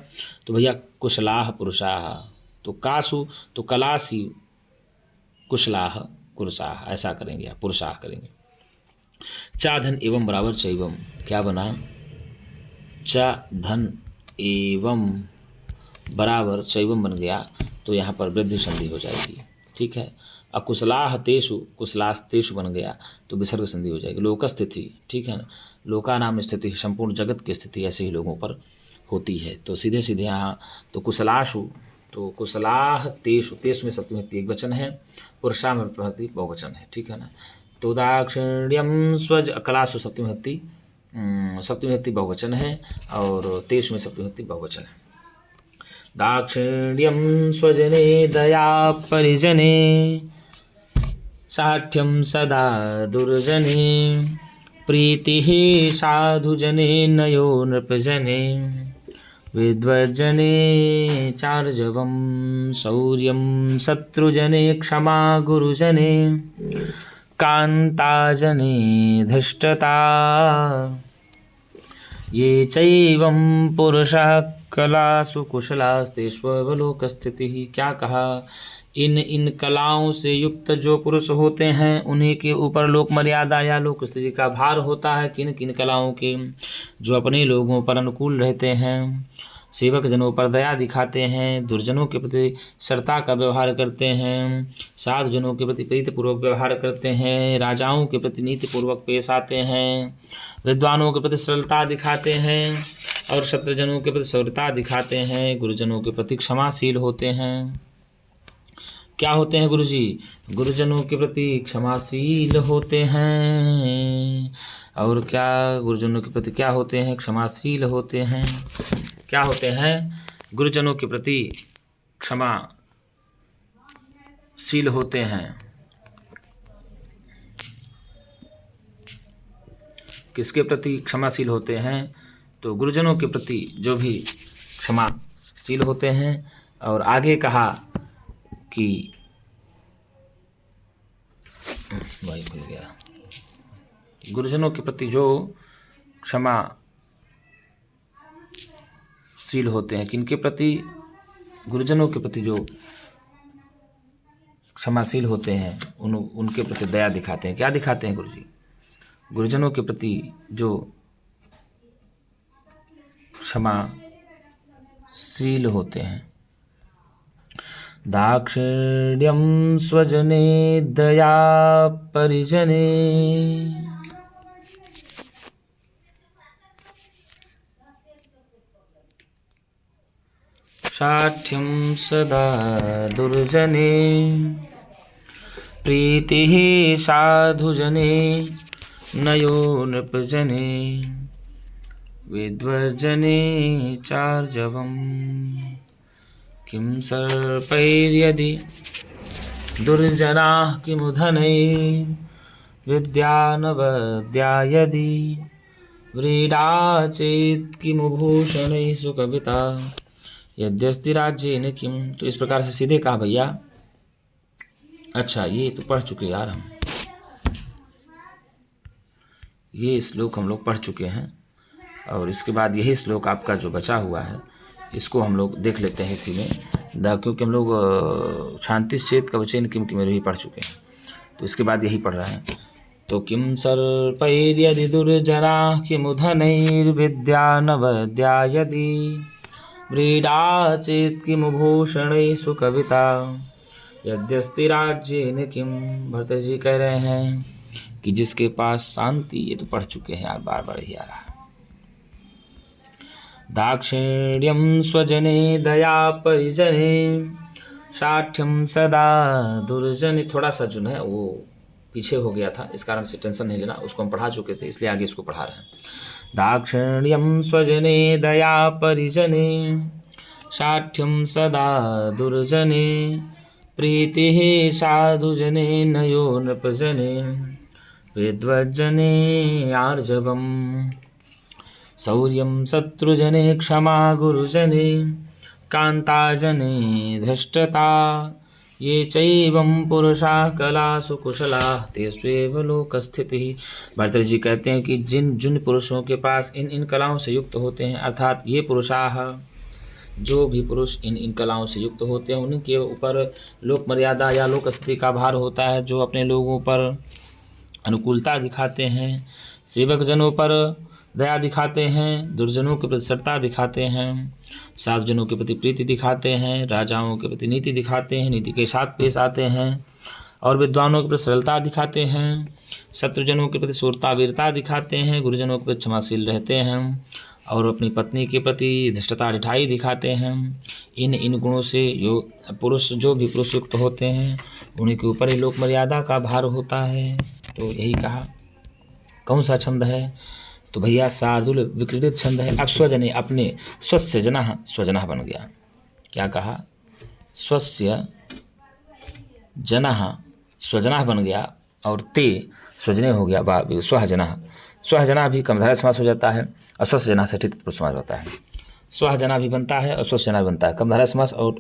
तो भैया कुशलाः पुरुषाः, तो कासु तो कलासी कुशलाः पुरुषाः, ऐसा करेंगे आप, पुरुषाः करेंगे। चा धन एवं बराबर चैवम, क्या बना? चा धन एवं बराबर चैवम बन गया, तो यहाँ पर वृद्धि संधि हो जाएगी। ठीक है। अकुशलाह तेषु, कुशलास्तेषु बन गया तो विसर्ग संधि हो जाएगी। लोक स्थिति, ठीक है ना, लोका नाम स्थिति, संपूर्ण जगत की स्थिति ऐसे ही लोगों पर होती है। तो सीधे सीधे यहाँ तो कुशलाशु, तो कुशलाह तेषु, तेषु में सप्तमी विभक्ति एक वचन है, पुरुषा में विभक्ति बहुवचन है। ठीक है ना। तो दाक्षिण्यम स्वज, कलासु सप्तमी विभक्ति बहुवचन है और तेषु में सप्तमी विभक्ति बहुवचन है। दाक्षिण्यम स्वजने दया परिजने साठ्यम सदा दुर्जने प्रीतिः साधुजने नयो नृपजने विद्वज्जने चार्जवं शौर्यं शत्रुजने क्षमा गुरुजने कांताजने धृष्टता। ये चैवं पुरुषः कलासु कुशलास्तेष्वेव लोकस्थितिः। क्या कहा? इन कलाओं से युक्त जो पुरुष होते हैं उन्हीं के ऊपर लोक मर्यादा या लोक स्थिति का भार होता है। किन किन कलाओं के? जो अपने लोगों पर अनुकूल रहते हैं, सेवक जनों पर दया दिखाते हैं, दुर्जनों के प्रति सरलता का व्यवहार करते हैं, साधु जनों के प्रति प्रीतिपूर्वक व्यवहार करते हैं, राजाओं के प्रति नीतिपूर्वक पेश आते हैं, विद्वानों के प्रति सरलता दिखाते हैं और शत्रुजनों के प्रति शौर्यता दिखाते हैं, गुरुजनों के प्रति क्षमाशील होते हैं। क्या होते हैं गुरुजी? गुरुजनों के प्रति क्षमाशील होते हैं। और क्या गुरुजनों के प्रति क्या होते हैं? क्षमाशील होते हैं। क्या होते हैं? गुरुजनों के प्रति क्षमाशील होते हैं। किसके प्रति क्षमाशील होते हैं? तो गुरुजनों के प्रति जो भी क्षमाशील होते हैं। और आगे कहा कि भाई भूल गया, गुरुजनों के प्रति जो क्षमाशील होते हैं, किनके प्रति? गुरुजनों के प्रति जो क्षमाशील होते हैं उनके प्रति दया दिखाते हैं। क्या दिखाते हैं गुरुजी? गुरुजनों के प्रति जो क्षमाशील होते हैं। दाक्षिण्यं स्वजने दया परिजने, शाठ्यं सदा दुर्जने, प्रीतिः साधुजने नयो नृपजने, विद्वज्जने चार्जवम्। किं सर्पैर्यदि दुर्जनाः किमुधनैर्विद्या न वद्या यदि, व्रीडा चेत् किमुभूषणैः सुकविता यद्यस्ति राज्येन किम। तो इस प्रकार से सीधे कहा भैया। अच्छा, ये तो पढ़ चुके यार हम, ये श्लोक हम लोग पढ़ चुके हैं। और इसके बाद यही श्लोक आपका जो बचा हुआ है इसको हम लोग देख लेते हैं इसी में, क्योंकि हम लोग शांति चेत कवचेन किम किम भी पढ़ चुके हैं। तो इसके बाद यही पढ़ रहे हैं। तो किम सर्पैर्यदि दुर्जना किमुधनैर्विद्या न वद्या यदि, व्रीडा चेत् किमुभूषणैः सुकविता यद्यस्ति राज्येन किम। भरत जी कह रहे हैं कि जिसके पास शांति, ये तो पढ़ चुके हैं यार, बार बार ही आ रहा है। दाक्षिण्यं स्वजने दया परिजने, शाठ्यं सदा दुर्जने। थोड़ा सा जो है वो पीछे हो गया था, इस कारण से टेंशन नहीं लेना, उसको हम पढ़ा चुके थे इसलिए आगे इसको पढ़ा रहे हैं। दाक्षिण्यं स्वजने दया परिजने, शाठ्यं सदा दुर्जने, प्रीतिः साधुजने नयो नृपजने, विद्वज्जने आर्जवम्। शौर्यं शत्रुजने क्षमा गुरुजने, कान्ताजने धृष्टता, ये चैवं पुरुषाः कलासु कुशलाः तेष्वेव लोकस्थितिः। भरत जी कहते हैं कि जिन पुरुषों के पास इन कलाओं से युक्त होते हैं, अर्थात ये पुरुषाः, जो भी पुरुष इन कलाओं से युक्त होते हैं, उनके ऊपर लोक मर्यादा या लोक स्थिति का भार होता है। जो अपने लोगों पर अनुकूलता दिखाते हैं, सेवक जनों पर दया दिखाते हैं, दुर्जनों के प्रति सरलता दिखाते हैं, साधुजनों के प्रति प्रीति दिखाते हैं, राजाओं के प्रति नीति दिखाते हैं, नीति के साथ पेश आते हैं, और विद्वानों के प्रति सरलता दिखाते हैं, शत्रुजनों के प्रति शूरता वीरता दिखाते हैं, गुरुजनों के प्रति क्षमाशील रहते हैं, और अपनी पत्नी के प्रति धृष्टता ढिठाई दिखाते हैं। इन गुणों से पुरुष जो भी पुरुष युक्त होते हैं उन्हीं के ऊपर ही लोक मर्यादा का भार होता है। तो यही कहा। कौन सा छंद है? तो भैया शार्दूल विक्रीडित छंद है। अब स्वजने, अपने, स्वस्य जनः, स्वजनः बन गया। क्या कहा? स्वस्य जनः, स्वजनः बन गया, और ते स्वजने हो गया। स्वः जनः, स्वः जना भी कर्मधारय समास हो जाता है, और स्वस्य जना षष्ठी तत्पुरुष समास होता है। स्वः जना भी बनता है और स्वस्य जना भी बनता है, कर्मधारय समास और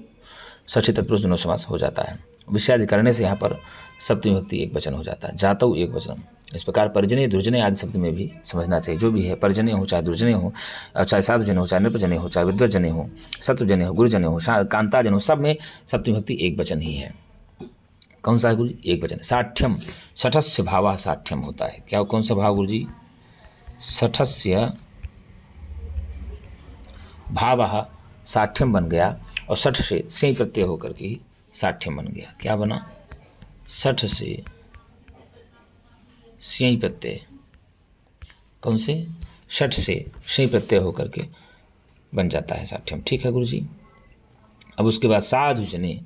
षष्ठी तत्पुरुष दोनों समास हो जाता है। विषयादि करने से यहाँ पर सप्तमी विभक्ति एक वचन हो जाता है, जातौ एक वचन। इस प्रकार परिजने दुर्जने आदि शब्द में भी समझना चाहिए। जो भी है, परिजने हो चाहे दुर्जने हो, चाहे साधुजने हो, चाहे नृपजने हो, चाहे विद्वज्जने हो, शत्रुजने हो, गुरुजने हो, कांताजन हो, सब में सप्तमी विभक्ति एक वचन ही है। कौन सा है गुरु? एक वचन। साठ्यम, शठस्य भावः साठ्यम होता है। क्या, कौन सा भाव गुरु जी? शठस्य भावः साठ्यम बन गया, और शठ से सेई प्रत्यय होकर के ही साठ्यम बन गया। क्या बना? शठ से सेई प्रत्यय। कौन से? शठ से सेई प्रत्यय होकर के बन जाता है साठ्यम। ठीक है गुरु जी। अब उसके बाद साधुजने,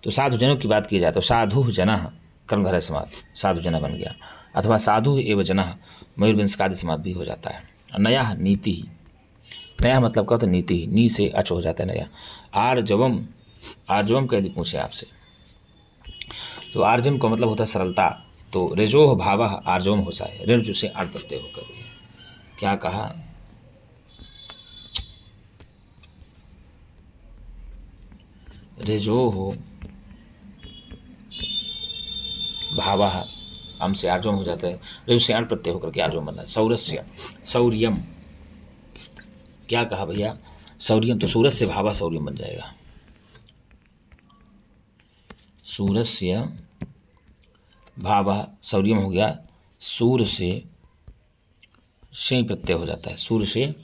तो साधु जनों की बात की जाए तो साधु जनः कर्मधारय समास साधु जनः बन गया, अथवा साधु एव जनः मयूरवंशकादि समास भी हो जाता है। नया नीति, नया मतलब क्या होता है नीति, नी से अच हो जाता है नया। आर्जवम, आर्जवम का यदि पूछे आपसे तो आर्जम का मतलब होता है सरलता, तो रेजोह भाव आर्जवम होता है, रेजु से आर्ट प्रत्यय होकर के। क्या कहा, रेजोह भाव हम से आर्जवम हो जाता है, रेजु से आर्ट प्रत्यय होकर के आर्जवम बनता है। सौरस्य, सौर्यम, क्या कहा भैया, सौर्यम, तो सूरज से भावा सौर्यम बन जाएगा। सूरज से भावा सौर्यम हो गया, सूर्य से शय प्रत्यय हो जाता है, सूर्य से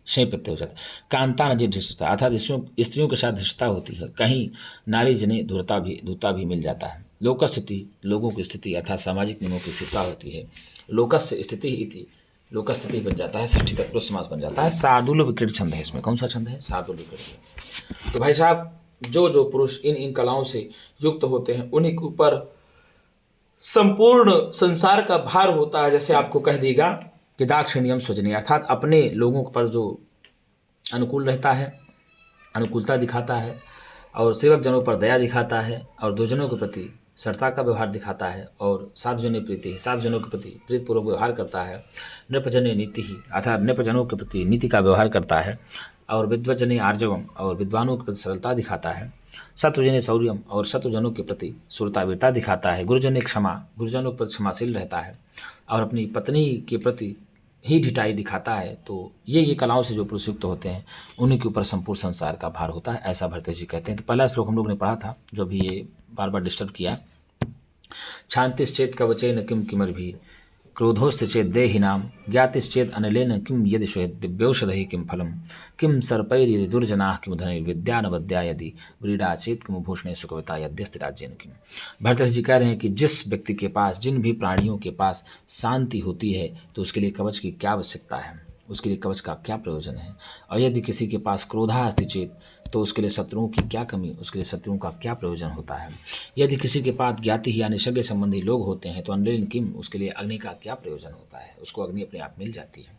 शय प्रत्यय हो जाता है। कांता नजी धृष्टता, अर्थात स्त्रियों के साथ धृष्टता होती है, कहीं नारी जने धूर्ता भी मिल जाता है। लोक स्थिति, लोगों की स्थिति अर्थात सामाजिक नियमों की स्थिरता होती है। लोकस्य स्थिति इति, लोक स्थिति बन जाता है, षष्ठी तत्पुरुष समास बन जाता है। शार्दूल विकृत छंद है इसमें, कौन सा छंद है, शार्दूल विकृत। तो भाई साहब जो पुरुष इन कलाओं से युक्त होते हैं उन्हीं के ऊपर संपूर्ण संसार का भार होता है। जैसे आपको कह देगा कि दाक्षिण्यम स्वजनीय, अर्थात अपने लोगों पर जो अनुकूल रहता है, अनुकूलता दिखाता है, और सेवक जनों पर दया दिखाता है, और दुर्जनों के प्रति सरलता का व्यवहार दिखाता है, और साधुजन्य प्रीति, साधुजनों के प्रति प्रीतिपूर्वक व्यवहार करता है। नृपजन्य नीति ही, अर्थात नृपजनों के प्रति नीति का व्यवहार करता है, और विद्वजन्य आर्जवम, और विद्वानों के प्रति सरलता दिखाता है। शत्रुजन्य शौर्यम, और शत्रुजनों के प्रति सुरता वीरता दिखाता है। गुरुजन्य क्षमा, गुरुजनों के प्रति क्षमाशील रहता है, और अपनी पत्नी के प्रति ही ढिठाई दिखाता है। तो ये कलाओं से जो पुरुष युक्त होते हैं उन्हीं के ऊपर संपूर्ण संसार का भार होता है, ऐसा भरतेय जी कहते हैं। तो पहला श्लोक हम लोग ने पढ़ा था, जो भी ये बार बार डिस्टर्ब किया। क्षांतिश्चेत कवचेन किम किमर्भि क्रोधोस्त चेत देहिनाम ज्ञातिश्चेत अनिलेन किम यदि श्वेत दिव्यौषधि किम फलम किम सर्पैर्यदि दुर्जनाः किम धनुर्विद्या न वद्या यदि व्रीडा चेत किम भूषणे सुकविता यद्यस्ति राज्येन किम। भरतहरि जी कह रहे हैं कि जिस व्यक्ति के पास, जिन भी प्राणियों के पास शांति होती है तो उसके लिए कवच की क्या आवश्यकता है, उसके लिए कवच का क्या प्रयोजन है। और यदि किसी के पास क्रोधा अस्ति चेत तो उसके लिए शत्रुओं की क्या कमी, उसके लिए शत्रुओं का क्या प्रयोजन होता है। यदि किसी के पास ज्ञाति ही यानी सगे संबंधी लोग होते हैं तो अनिल किम, उसके लिए अग्नि का क्या प्रयोजन होता है, उसको अग्नि अपने आप मिल जाती है।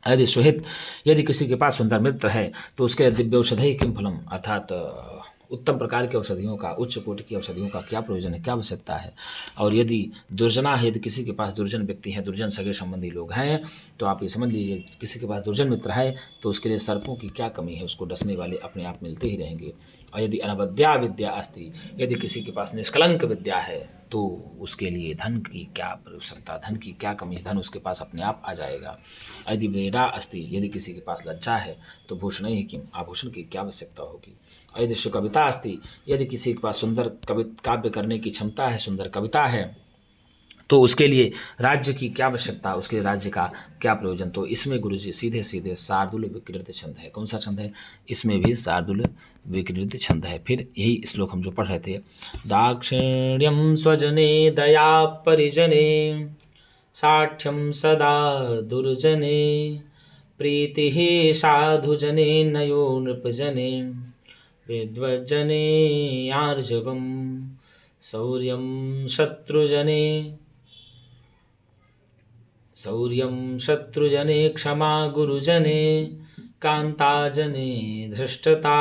यदि सुहित, यदि किसी के पास सुंदर मित्र है तो उसके लिए दिव्य औषधि किम फलम, अर्थात उत्तम प्रकार की औषधियों का, उच्च कोटि की औषधियों का क्या प्रयोजन है, क्या आवश्यकता है। और यदि दुर्जना है, यदि किसी के पास दुर्जन व्यक्ति हैं, दुर्जन सगे संबंधी लोग हैं, तो आप ये समझ लीजिए किसी के पास दुर्जन मित्र है तो उसके लिए सर्पों की क्या कमी है, उसको डसने वाले अपने आप मिलते ही रहेंगे। और यदि अनवद्या विद्या अस्ति, यदि किसी के पास निष्कलंक विद्या है तो उसके लिए धन की क्या आवश्यकता, धन की क्या कमी है, धन उसके पास अपने आप आ जाएगा। यदि वेदा अस्ति, यदि किसी के पास लज्जा है तो भूषण ही किम, आभूषण की क्या आवश्यकता होगी। और यदि कविता अस्ति, यदि किसी के पास सुंदर काव्य करने की क्षमता है, सुंदर कविता है, तो उसके लिए राज्य की क्या आवश्यकता, उसके लिए राज्य का क्या प्रयोजन। तो इसमें गुरुजी सीधे सीधे शार्दूल विकृत छंद है, कौन सा छंद है, इसमें भी शार्दूल विकृत छंद है। फिर यही श्लोक हम जो पढ़ रहे थे, दाक्षिण्यम स्वजने दया परिजने साठ्यम सदा दुर्जने प्रीतिः साधुजने नयो नृपजने विद्वज्जने आर्जवम शौर्यम शत्रुजने क्षमा गुरुजने कांताजने धृष्टता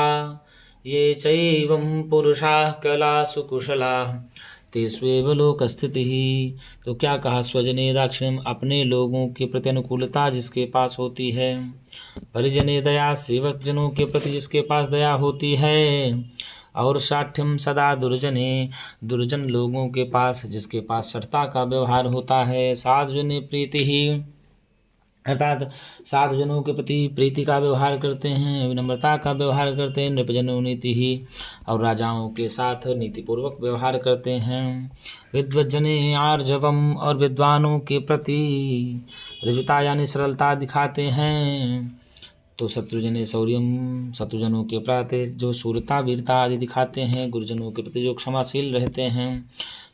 ये चैवं पुरुषाः कलासु कुशलाः तेष्वेव लोकस्थितिः। तो क्या कहा, स्वजने दाक्षिण्यम, अपने लोगों के प्रति अनुकूलता जिसके पास होती है, परिजने दया, सेवक जनों के प्रति जिसके पास दया होती है, और साठ्यम सदा दुर्जने, दुर्जन लोगों के पास जिसके पास सरलता का व्यवहार होता है। साधुजने प्रीति ही, अर्थात साधुजनों के प्रति प्रीति का व्यवहार करते हैं, विनम्रता का व्यवहार करते हैं। नृपजनो नीति ही, और राजाओं के साथ नीतिपूर्वक व्यवहार करते हैं। विद्वज्जने आर्जवम, और विद्वानों के प्रति ऋजुता यानी सरलता दिखाते हैं। तो शत्रुजने शौर्यम, शत्रुजनों के प्रति जो सूरता वीरता आदि दिखाते हैं। गुरुजनों के प्रति जो क्षमाशील रहते हैं।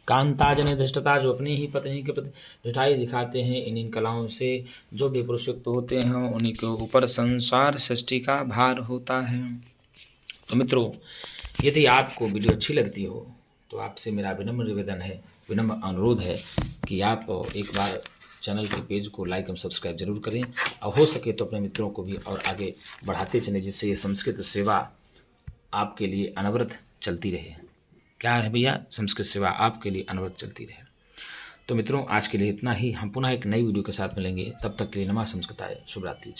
कांताजने धृष्टता, जो अपनी ही पत्नी के प्रति ढिठाई दिखाते हैं। इन कलाओं से जो भी पुरुष युक्त होते हैं उन्हीं के ऊपर संसार सृष्टि का भार होता है। तो मित्रों, यदि आपको वीडियो अच्छी लगती हो तो आपसे मेरा विनम्र निवेदन है, विनम्र अनुरोध है कि आप एक बार चैनल के पेज को लाइक एवं सब्सक्राइब जरूर करें और हो सके तो अपने मित्रों को भी और आगे बढ़ाते चलें, जिससे ये संस्कृत सेवा आपके लिए अनवरत चलती रहे। क्या है भैया? संस्कृत सेवा आपके लिए अनवरत चलती रहे। तो मित्रों, आज के लिए इतना ही। हम पुनः एक नई वीडियो के साथ मिलेंगे। तब तक के लिए नमः संस्कृताय। शुभ रात्रि।